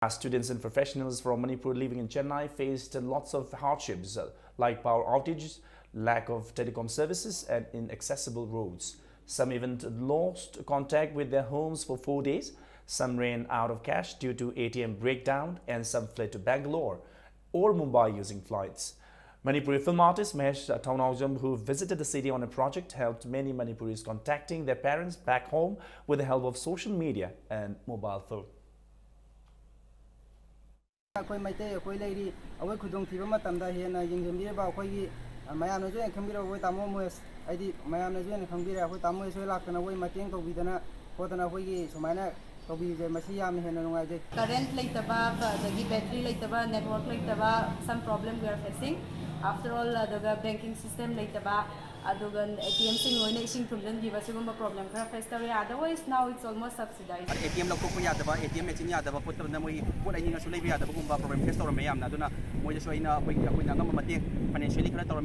As students and professionals from Manipur living in Chennai faced lots of hardships like power outages, lack of telecom services and inaccessible roads. Some even lost contact with their homes for 4 days. Some ran out of cash due to ATM breakdown and some fled to Bangalore or Mumbai using flights. Manipuri film artist Mahes, thounaojam, who visited the city on a project, helped many Manipuris contacting their parents back home with the help of social media and mobile phone. Koi maite koi leiri awai khudong thiba matamda hena yingjambi ba koi gi mayam na jo khambira woi tamo Mahes aidi mayam na jo khambira koi tamo soi laktana woi mateng to bidana kodana koi gi sumaina to bi je masi yam hena nungai je current laitaba dagi battery laitaba network laitaba some problem we are facing. After all the banking system laitaba adugan ATM sing loina ising thumjan giba sigumba problem kara face tawre. Otherwise now it's almost subsidized. ATM lo ko yadaba ATM machine yadaba put na moi put ai nga sulay yadaba gumba problem face tawre mayam na duna moi so ina koi na ngam mate financially kara tawre